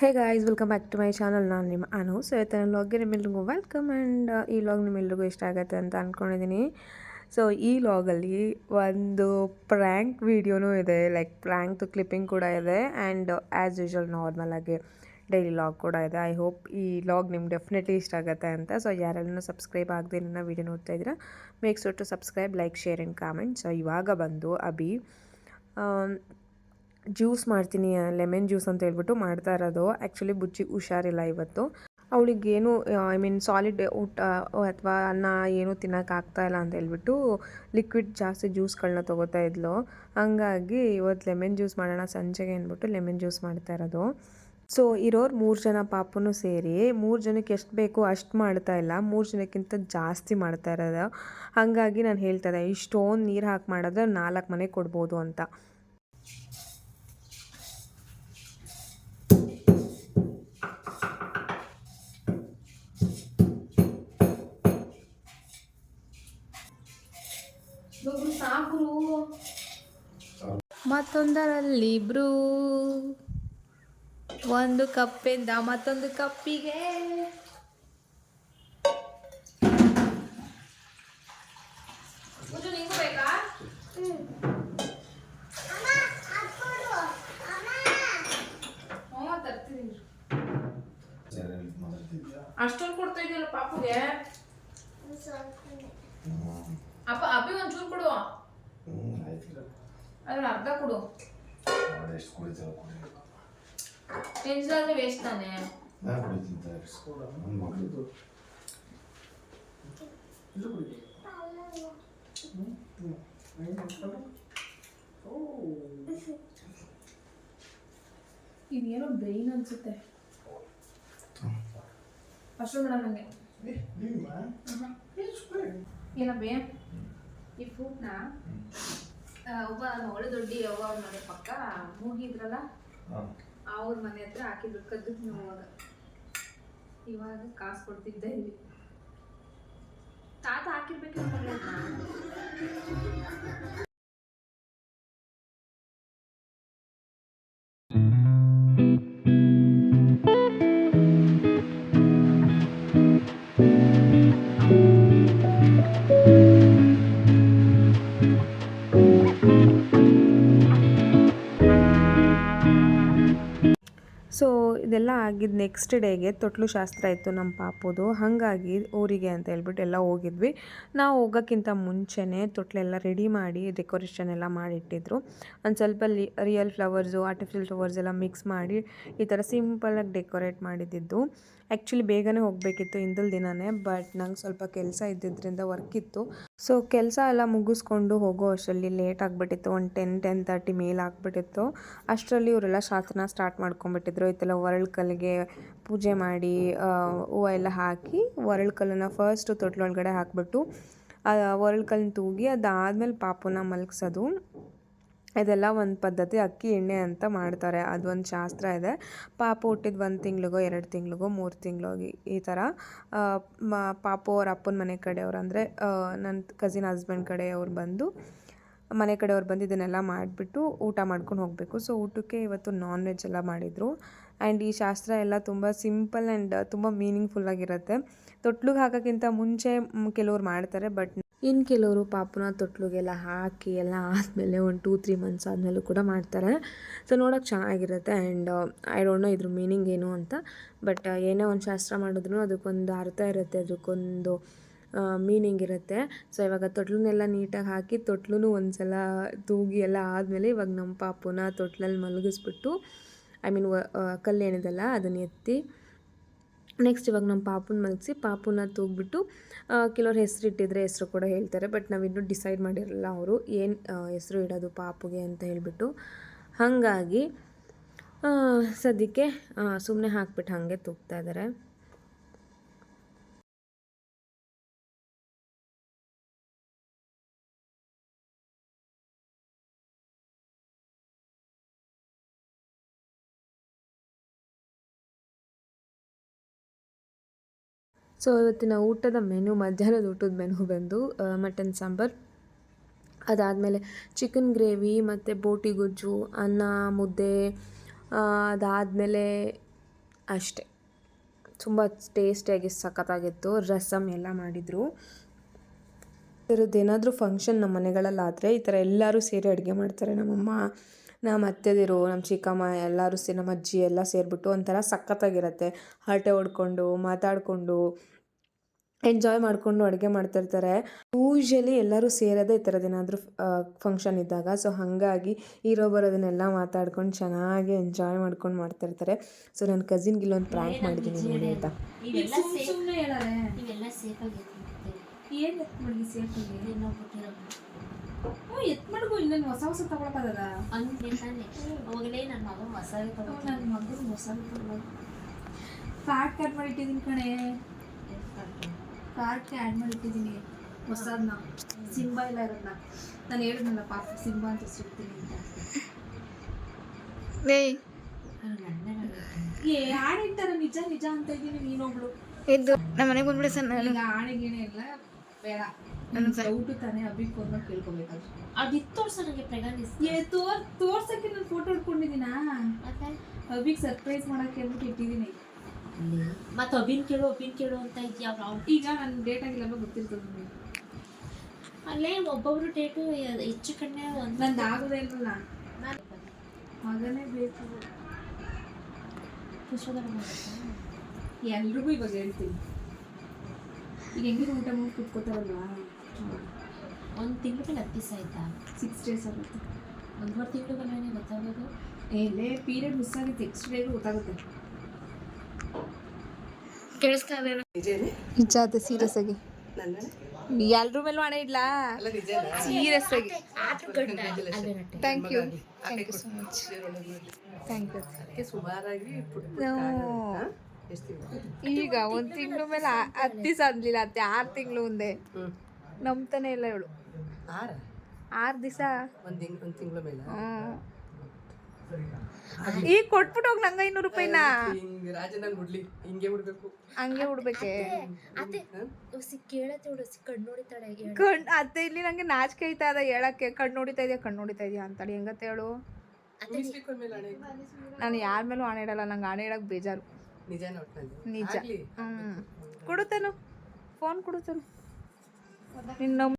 Hey guys, welcome back to my channel. ನಾನು ನಿಮ್ಮ ಅನು. So ಇವತ್ತಿನ ವ್ಲಾಗ್ಗೆ ನಿಮ್ಮೆಲ್ರಿಗೂ ವೆಲ್ಕಮ್. ಆ್ಯಂಡ್ ಈ ವ್ಲಾಗ್ ನಿಮ್ಮೆಲ್ರಿಗೂ ಇಷ್ಟ ಆಗುತ್ತೆ ಅಂತ ಅಂದ್ಕೊಂಡಿದ್ದೀನಿ. ಸೊ ಈ ವ್ಲಾಗಲ್ಲಿ ಒಂದು ಪ್ರ್ಯಾಂಕ್ ವೀಡಿಯೋನೂ ಇದೆ, ಲೈಕ್ ಪ್ರ್ಯಾಂಕ್ ಕ್ಲಿಪ್ಪಿಂಗ್ ಕೂಡ ಇದೆ. ಆ್ಯಂಡ್ ಆ್ಯಸ್ ಯೂಶ್ವಲ್ ನಾರ್ಮಲಾಗಿ ಡೈಲಿ ವ್ಲಾಗ್ ಕೂಡ ಇದೆ. ಐ ಹೋಪ್ ಈ ವ್ಲಾಗ್ ನಿಮ್ಗೆ ಡೆಫಿನೆಟ್ಲಿ ಇಷ್ಟ ಆಗುತ್ತೆ ಅಂತ. ಸೊ ಯಾರೆಲ್ಲೂ ಸಬ್ಸ್ಕ್ರೈಬ್ ಆಗದೆ ನನ್ನ ವೀಡಿಯೋ ನೋಡ್ತಾ ಇದ್ದೀರಾ, make sure to subscribe, like, share and comment. So ಇವಾಗ ಬಂದು ಅಭಿ ಜ್ಯೂಸ್ ಮಾಡ್ತೀನಿ, ಲೆಮನ್ ಜ್ಯೂಸ್ ಅಂತ ಹೇಳ್ಬಿಟ್ಟು ಮಾಡ್ತಾ ಇರೋದು. ಆ್ಯಕ್ಚುಲಿ ಬುಜ್ಜಿಗೆ ಹುಷಾರಿಲ್ಲ ಇವತ್ತು. ಅವಳಿಗೇನು ಸಾಲಿಡ್ ಊಟ ಅಥವಾ ಅನ್ನ ಏನೂ ತಿನ್ನೋಕ್ಕಾಗ್ತಾಯಿಲ್ಲ ಅಂತ ಹೇಳ್ಬಿಟ್ಟು ಲಿಕ್ವಿಡ್ ಜಾಸ್ತಿ ಜ್ಯೂಸ್ಗಳನ್ನ ತೊಗೋತಾ ಇದ್ಲು. ಹಾಗಾಗಿ ಇವತ್ತು ಲೆಮನ್ ಜ್ಯೂಸ್ ಮಾಡೋಣ ಸಂಜೆಗೆ ಅಂದ್ಬಿಟ್ಟು ಲೆಮನ್ ಜ್ಯೂಸ್ ಮಾಡ್ತಾ ಇರೋದು. ಸೊ ಇರೋರು 3 ಜನ ಪಾಪನೂ ಸೇರಿ 3 ಜನಕ್ಕೆ ಎಷ್ಟು ಬೇಕು ಅಷ್ಟು ಮಾಡ್ತಾ ಇಲ್ಲ, 3 ಜನಕ್ಕಿಂತ ಜಾಸ್ತಿ ಮಾಡ್ತಾ ಇರೋದು. ಹಾಗಾಗಿ ನಾನು ಹೇಳ್ತಾ ಇದ್ದೆ, ಇಷ್ಟೊಂದು ನೀರು ಹಾಕಿ ಮಾಡಿದ್ರೆ 4 ಮನೆ ಕೊಡ್ಬೋದು ಅಂತ. ಮತ್ತೊಂದರಲ್ಲಿ ಬ್ರೂ, ಒಂದು ಕಪ್ಪಿಂದ ಮತ್ತೊಂದು ಕಪ್ಪಿಗೆ ಅಷ್ಟೊಂದು ಕೊಡ್ತಾ ಇದೆಯಲ್ಲ ಪಾಪುಗೆ. ಅಪ್ಪ ಅಪ್ಪಿ ಒಂಚೂರು ಕೊಡು, ಅದ್ರ ಅರ್ಧ ಕೊಡು. ಟೆನ್ಷನ್ ವೇಸ್ಟ್ ತಾನೆ. ಇದೇನೋ ಬ್ರೈನ್ ಅನ್ಸುತ್ತೆ. ಅಷ್ಟು ಮೇಡಮ್ ನನಗೆ ಏನಬ್ಬೇ ಈ ಫ್ರೂಟ್ನ ಒಬ್ಬ ಒಳ್ಳೆ ದೊಡ್ಡ ಅವ್ವ ಅವ್ರ ಮನೆ ಪಕ್ಕ ಮೂಗಿದ್ರಲ್ಲ ಅವ್ರ ಮನೆ ಹತ್ರ ಹಾಕಿದ್ರು, ಕದ್ದು ತಿನ್ನುವಾಗ. ಇವಾಗ ಕಾಸು ಕೊಡ್ತಿದ್ದೆ ಇಲ್ಲಿ. ತಾತ ಹಾಕಿರ್ಬೇಕು. ಸೊ ಇದೆಲ್ಲ ಆಗಿದ್ದು ನೆಕ್ಸ್ಟ್ ಡೇಗೆ ತೊಟ್ಲು ಶಾಸ್ತ್ರ ಇತ್ತು ನಮ್ಮ ಪಾಪುದು. ಹಾಗಾಗಿ ಊರಿಗೆ ಅಂತ ಹೇಳ್ಬಿಟ್ಟು ಎಲ್ಲ ಹೋಗಿದ್ವಿ. ನಾವು ಹೋಗೋಕ್ಕಿಂತ ಮುಂಚೆನೇ ತೊಟ್ಲೆಲ್ಲ ರೆಡಿ ಮಾಡಿ ಡೆಕೋರೇಷನ್ ಎಲ್ಲ ಮಾಡಿಟ್ಟಿದ್ರು. ಒಂದು ಸ್ವಲ್ಪ ರಿಯಲ್ ಫ್ಲವರ್ಸು, ಆರ್ಟಿಫಿಷಿಯಲ್ ಫ್ಲವರ್ಸ್ ಎಲ್ಲ ಮಿಕ್ಸ್ ಮಾಡಿ ಈ ಥರ ಸಿಂಪಲಾಗಿ ಡೆಕೋರೇಟ್ ಮಾಡಿದ್ದು. ಆ್ಯಕ್ಚುಲಿ ಬೇಗನೆ ಹೋಗಬೇಕಿತ್ತು ಹಿಂದಿನ ದಿನವೇ, ಬಟ್ ನಂಗೆ ಸ್ವಲ್ಪ ಕೆಲಸ ಇದ್ದಿದ್ದರಿಂದ ವರ್ಕ್ ಇತ್ತು. ಸೊ ಕೆಲಸ ಎಲ್ಲ ಮುಗಿಸ್ಕೊಂಡು ಹೋಗೋ ಅಷ್ಟರಲ್ಲಿ ಲೇಟ್ ಆಗಿಬಿಟ್ಟಿತ್ತು. ಒಂದು 10-10:30 ಮೇಲೆ ಆಗಿಬಿಟ್ಟಿತ್ತು. ಅಷ್ಟರಲ್ಲಿ ಇವರೆಲ್ಲ ಶಾಸ್ತ್ರನ ಸ್ಟಾರ್ಟ್ ಮಾಡ್ಕೊಂಬಿಟ್ಟಿದ್ರು. ಇದೆಲ್ಲ ಒರಳು ಕಲ್ಲಿಗೆ ಪೂಜೆ ಮಾಡಿ ಹೂವು ಎಲ್ಲ ಹಾಕಿ ಒರಳು ಕಲ್ಲನ್ನು ಫಸ್ಟು ತೊಟ್ಲೊಳಗಡೆ ಹಾಕಿಬಿಟ್ಟು ಒರಳು ಕಲ್ಲನ್ನ ತೂಗಿ ಅದಾದಮೇಲೆ ಪಾಪುನ ಮಲಗಿಸೋದು. ಇದೆಲ್ಲ ಒಂದು ಪದ್ಧತಿ. ಅಕ್ಕಿ ಎಣ್ಣೆ ಅಂತ ಮಾಡ್ತಾರೆ, ಅದೊಂದು ಶಾಸ್ತ್ರ ಇದೆ. ಪಾಪು ಹುಟ್ಟಿದ 1 ತಿಂಗಳಿಗೋ 2 ತಿಂಗಳಿಗೋ 3 ತಿಂಗಳಿಗೋ ಈ ಥರ ಪಾಪು ಅವ್ರ ಅಪ್ಪನ ಮನೆ ಕಡೆಯವ್ರು, ಅಂದರೆ ನನ್ನ ಕಸಿನ್ ಹಸ್ಬೆಂಡ್ ಕಡೆಯವ್ರು ಬಂದು ಮನೆ ಕಡೆಯವ್ರು ಬಂದು ಇದನ್ನೆಲ್ಲ ಮಾಡಿಬಿಟ್ಟು ಊಟ ಮಾಡ್ಕೊಂಡು ಹೋಗಬೇಕು. ಸೊ ಊಟಕ್ಕೆ ಇವತ್ತು ನಾನ್ ವೆಜ್ ಎಲ್ಲ ಮಾಡಿದರು. ಆ್ಯಂಡ್ ಈ ಶಾಸ್ತ್ರ ಎಲ್ಲ ತುಂಬ ಸಿಂಪಲ್ ಆ್ಯಂಡ್ ತುಂಬ ಮೀನಿಂಗ್ಫುಲ್ಲಾಗಿರುತ್ತೆ. ತೊಟ್ಲಿಗೆ ಹಾಕೋಕ್ಕಿಂತ ಮುಂಚೆ ಕೆಲವ್ರು ಮಾಡ್ತಾರೆ, ಬಟ್ ಇನ್ನು ಕೆಲವರು ಪಾಪುನ ತೊಟ್ಲಿಗೆಲ್ಲ ಹಾಕಿ ಎಲ್ಲ ಆದಮೇಲೆ ಒಂದು 2-3 ಮಂತ್ಸ್ ಆದಮೇಲೂ ಕೂಡ ಮಾಡ್ತಾರೆ. ಸೊ ನೋಡೋಕೆ ಚೆನ್ನಾಗಿರುತ್ತೆ. ಆ್ಯಂಡ್ ಐ ಡೋಂಟ್ ನೋ ಇದ್ರ ಮೀನಿಂಗ್ ಏನು ಅಂತ, ಬಟ್ ಏನೇ ಒಂದು ಶಾಸ್ತ್ರ ಮಾಡಿದ್ರು ಅದಕ್ಕೊಂದು ಅರ್ಥ ಇರುತ್ತೆ, ಅದಕ್ಕೊಂದು ಮೀನಿಂಗ್ ಇರುತ್ತೆ. ಸೊ ಇವಾಗ ತೊಟ್ಲನ್ನೆಲ್ಲ ನೀಟಾಗಿ ಹಾಕಿ ತೊಟ್ಲು ಒಂದು ಸಲ ತೂಗಿ ಎಲ್ಲ ಆದಮೇಲೆ ಇವಾಗ ನಮ್ಮ ಪಾಪುನ ತೊಟ್ಲಲ್ಲಿ ಮಲಗಿಸ್ಬಿಟ್ಟು ಕಲ್ಲೇನಿದೆಲ್ಲ ಅದನ್ನು ಎತ್ತಿ ನೆಕ್ಸ್ಟ್ ಇವಾಗ ನಮ್ಮ ಪಾಪುನ ಮಲಗಿಸಿ ಪಾಪುನ ತೂಗ್ಬಿಟ್ಟು ಕೆಲವ್ರು ಹೆಸರು ಇಟ್ಟಿದ್ರೆ ಹೆಸರು ಕೂಡ ಹೇಳ್ತಾರೆ. ಬಟ್ ನಾವಿನ್ನೂ ಡಿಸೈಡ್ ಮಾಡಿರಲಿಲ್ಲ ಅವರು ಏನು ಹೆಸರು ಇಡೋದು ಪಾಪುಗೆ ಅಂತ ಹೇಳಿಬಿಟ್ಟು. ಹಾಗಾಗಿ ಸದ್ಯಕ್ಕೆ ಸುಮ್ಮನೆ ಹಾಕ್ಬಿಟ್ಟು ಹಾಗೆ ತೂಗ್ತಾ ಇದ್ದಾರೆ. ಸೊ ಇವತ್ತಿನ ಊಟದ ಮೆನು, ಮಧ್ಯಾಹ್ನದ ಊಟದ ಮೆನು ಬಂದು ಮಟನ್ ಸಾಂಬಾರು, ಅದಾದಮೇಲೆ ಚಿಕನ್ ಗ್ರೇವಿ ಮತ್ತು ಬೋಟಿ ಗೊಜ್ಜು, ಅನ್ನ, ಮುದ್ದೆ, ಅದಾದಮೇಲೆ ಅಷ್ಟೇ. ತುಂಬ ಟೇಸ್ಟಿಯಾಗಿ ಸಖತ್ತಾಗಿತ್ತು. ರಸಮ್ ಎಲ್ಲ ಮಾಡಿದರು. ಈ ಥರದ್ದೇನಾದರೂ ಫಂಕ್ಷನ್ ನಮ್ಮ ಮನೆಗಳಲ್ಲಾದರೆ ಈ ಥರ ಎಲ್ಲರೂ ಸೇರಿ ಅಡುಗೆ ಮಾಡ್ತಾರೆ. ನಮ್ಮಮ್ಮ, ನಮ್ಮ ಅತ್ತೆದಿರು, ನಮ್ಮ ಚಿಕ್ಕಮ್ಮ ಎಲ್ಲರೂ ನಮ್ಮ ಅಜ್ಜಿ ಎಲ್ಲ ಸೇರಿಬಿಟ್ಟು ಒಂಥರ ಸಖತ್ತಾಗಿರುತ್ತೆ. ಹರಟೆ ಹೊಡ್ಕೊಂಡು ಮಾತಾಡಿಕೊಂಡು ಎಂಜಾಯ್ ಮಾಡಿಕೊಂಡು ಅಡುಗೆ ಮಾಡ್ತಿರ್ತಾರೆ. ಯೂಶ್ವಲಿ ಎಲ್ಲರೂ ಸೇರೋದೇ ಈ ಥರದ್ದೇನಾದರೂ ಫಂಕ್ಷನ್ ಇದ್ದಾಗ. ಸೊ ಹಾಗಾಗಿ ಇರೋ ಬರೋದನ್ನೆಲ್ಲ ಮಾತಾಡ್ಕೊಂಡು ಚೆನ್ನಾಗಿ ಎಂಜಾಯ್ ಮಾಡ್ಕೊಂಡು ಮಾಡ್ತಿರ್ತಾರೆ. ಸೊ ನನ್ನ ಕಸಿನ್ಗೆ ಇಲ್ಲೊಂದು ಪ್ರ್ಯಾಂಕ್ ಮಾಡಿದ್ದೀನಿ ನೋಡಿ ಆಯಿತಾ. ಹೊಸ ಹೊಸ ತಗೊಳಕದ ಅವಾಗಲೇ ನನ್ನ ಮಗ ಮಸಾಲೆ ತಗೊಂಡು ನನ್ನ ಮಗನ ಮಸಾಲೆ ತಗೊಳ್ಳೋದು ಕಾರ್ಡ್ ಕಟ್ ಮಾಡಿ ಇಟ್ಟಿದ್ದೀನಿ ಕಣೆ. ಕಾರ್ಡ್ಗೆ ಆ್ಯಡ್ ಮಾಡಿ ಇಟ್ಟಿದ್ದೀನಿ ಹೊಸದನ್ನ, ಸಿಂಬಾ ಎಲ್ಲ ಇರೋದನ್ನ. ನಾನು ಹೇಳಿದ್ನಲ್ಲ ಪಾಪ ಸಿಂಬಾ ಅಂತ ಸಿಗ್ತೀನಿ ಅಂತ. ಆಣೆ ಇಟ್ಟಾರ ನಿಜ ನಿಜ ಅಂತ ಇದ್ದೀನಿ. ನೀನೊಬ್ಳು ಇದು ನಮ್ಮ ಮನೆಗೆ ಬಂದ್ಬಿಡಿ ಸರ್. ನಾನು ಈಗ ಆಣೆ ಗೀಣೆ ಎಲ್ಲ ಬೇಡ. ನನ್ನ ಡೌಟು ತಾನೇ ಅಭಿಕ್ ಫೋನ್ ಮಾಡಿ ಕೇಳ್ಕೊಬೇಕಾದ್ರೆ ಅದಿತ್ತು ತೋರ್ಸ ನನಗೆ ಪ್ರೆಗ್ನೆನ್ಸಿ ತೋರ್ಸಕ್ಕೆ ನಾನು ಫೋಟೋ ಹಿಡ್ಕೊಂಡಿದ್ದೀನಾ. ಅಭಿಕ್ ಸರ್ಪ್ರೈಸ್ ಮಾಡೋಕ್ಕೆ ಅಂದ್ಬಿಟ್ಟು ಇಟ್ಟಿದ್ದೀನಿ. ಮತ್ತೆ ಅಭಿನ್ ಕೇಳು ಅಂತ ಇದೆಯಾ? ಈಗ ನನ್ನ ಡೇಟ್ ಆಗಿಲ್ಲ ಗೊತ್ತಿರ್ತದೆ ನನಗೆ. ಅಲ್ಲೇ ಒಬ್ಬೊಬ್ರು ಡೇಟು ಹೆಚ್ಚು ಕಡಿಮೆ ನಂದು ಆಗೋದೇ ಇಲ್ವಲ್ಲ. ನಾನು ಮಗನೇ ಬೇಕು. ಎಲ್ರಿಗೂ ಇವಾಗ ಹೇಳ್ತೀನಿ. ಈಗ ಹೆಂಗಿದ್ರು ಊಟ ಮಾಡಿ ಕುತ್ಕೋತಾರಲ್ವಾ, 1 ತಿಂಗಳ ಮೇಲೆ 10 ದಿವಸ ಆಯ್ತಾ? 6 days ಆಗುತ್ತೆ. 1.5 ತಿಂಗಳ ಮೇಲೆ ಗೊತ್ತಾಗೋದು. ಎಲ್ಲೇ ಪೀರಿಯಡ್ ಮಿಸ್ ಆಗಿತ್ತು, ನೆಕ್ಸ್ಟ್ ಡೇಗೂ ಗೊತ್ತಾಗುತ್ತೆ. ಕೇಳಿಸ್ತಾ ಇದೆ ನಿಜ ಅದೇ ಸೀರಿಯಸ್ ಆಗಿ. ಎಲ್ರ ಮೇಲೂ ಹಣ ಇಡ್ಲಾ ಸೀರಿಯಸ್ ಆಗಿ. Thank you so much. Thank you. ಈಗ 1 ತಿಂಗಳ ಮೇಲೆ 10 ದಿವಸ ಅಂದಿಲ್ಲ ಅತ್ತೆ, 6 ತಿಂಗಳು ಮುಂದೆ ನಂಬ್ತಾನೆ ಇಲ್ಲ ಇವಳು. 6 ದಿವಸ ತಿಂಗಳ ಮೇಲೆ ಈಗ ಕೊಟ್ಬಿಟ್ಟು ಹೋಗಿ ನಂಗೆ 500 ರೂಪಾಯಿನ ಹಂಗೆ ಉಡ್ಬೇಕೆ? ಅತ್ತೆ ಇಲ್ಲಿ ನಂಗೆ ನಾಚಿಕೆ ಐತಾ ಅದ ಹೇಳಕ್ಕೆ. ಕಣ್ಣು ನೋಡಿತಾ ಇದೆಯಾ ಅಂತೇಳಿ. ಹೆಂಗತ್ತೆ ಹೇಳು? ನಾನು ಯಾರ ಮೇಲೂ ಹಣೆ ಇಡಲ್ಲ. ನಂಗೆ ಹಣೆ ಇಡಕ್ಕೆ ಬೇಜಾರು. ನಿಜ. ಕೊಡುತ್ತೇನು ಫೋನ್ ಕೊಡುತ್ತೇನು ನಿನ್ನ